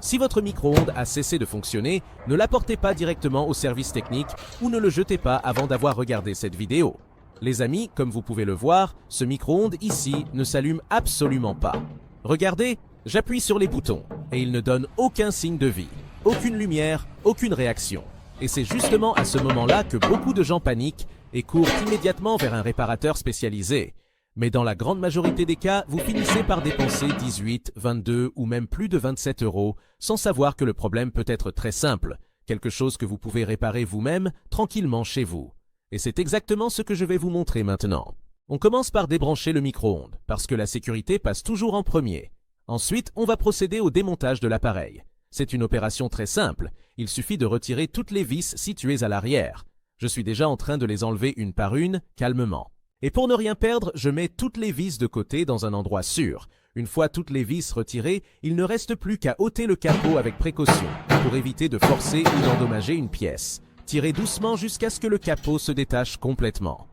Si votre micro-ondes a cessé de fonctionner, ne l'apportez pas directement au service technique ou ne le jetez pas avant d'avoir regardé cette vidéo. Les amis, comme vous pouvez le voir, ce micro-ondes ici ne s'allume absolument pas. Regardez, j'appuie sur les boutons et il ne donne aucun signe de vie, aucune lumière, aucune réaction. Et c'est justement à ce moment-là que beaucoup de gens paniquent et courent immédiatement vers un réparateur spécialisé. Mais dans la grande majorité des cas, vous finissez par dépenser 18, 22 ou même plus de 27 € sans savoir que le problème peut être très simple, quelque chose que vous pouvez réparer vous-même tranquillement chez vous. Et c'est exactement ce que je vais vous montrer maintenant. On commence par débrancher le micro-ondes, parce que la sécurité passe toujours en premier. Ensuite, on va procéder au démontage de l'appareil. C'est une opération très simple, il suffit de retirer toutes les vis situées à l'arrière. Je suis déjà en train de les enlever une par une, calmement. Et pour ne rien perdre, je mets toutes les vis de côté dans un endroit sûr. Une fois toutes les vis retirées, il ne reste plus qu'à ôter le capot avec précaution, pour éviter de forcer ou d'endommager une pièce. Tirez doucement jusqu'à ce que le capot se détache complètement.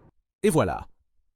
Et voilà.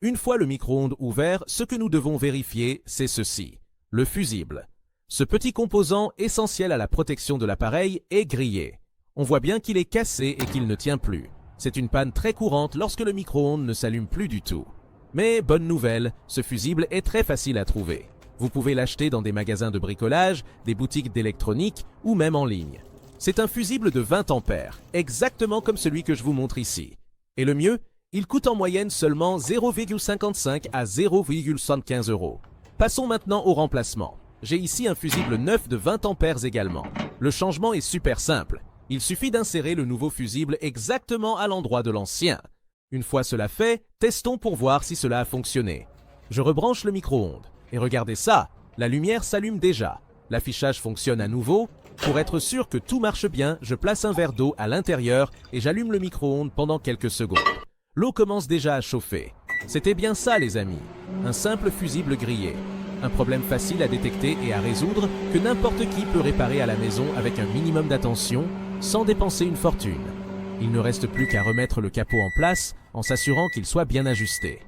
Une fois le micro-ondes ouvert, ce que nous devons vérifier, c'est ceci. Le fusible. Ce petit composant essentiel à la protection de l'appareil est grillé. On voit bien qu'il est cassé et qu'il ne tient plus. C'est une panne très courante lorsque le micro-ondes ne s'allume plus du tout. Mais bonne nouvelle, ce fusible est très facile à trouver. Vous pouvez l'acheter dans des magasins de bricolage, des boutiques d'électronique ou même en ligne. C'est un fusible de 20 ampères, exactement comme celui que je vous montre ici. Et le mieux, il coûte en moyenne seulement 0,55 à 0,75 €. Passons maintenant au remplacement. J'ai ici un fusible neuf de 20 ampères également. Le changement est super simple. Il suffit d'insérer le nouveau fusible exactement à l'endroit de l'ancien. Une fois cela fait, testons pour voir si cela a fonctionné. Je rebranche le micro-ondes. Et regardez ça, la lumière s'allume déjà. L'affichage fonctionne à nouveau. Pour être sûr que tout marche bien, je place un verre d'eau à l'intérieur et j'allume le micro-ondes pendant quelques secondes. L'eau commence déjà à chauffer. C'était bien ça les amis, un simple fusible grillé. Un problème facile à détecter et à résoudre que n'importe qui peut réparer à la maison avec un minimum d'attention, sans dépenser une fortune. Il ne reste plus qu'à remettre le capot en place en s'assurant qu'il soit bien ajusté.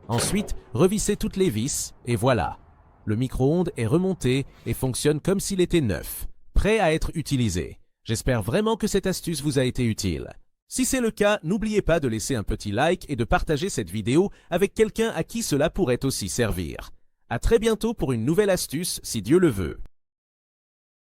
Ensuite, revissez toutes les vis et voilà. Le micro-ondes est remonté et fonctionne comme s'il était neuf, prêt à être utilisé. J'espère vraiment que cette astuce vous a été utile. Si c'est le cas, n'oubliez pas de laisser un petit like et de partager cette vidéo avec quelqu'un à qui cela pourrait aussi servir. À très bientôt pour une nouvelle astuce si Dieu le veut.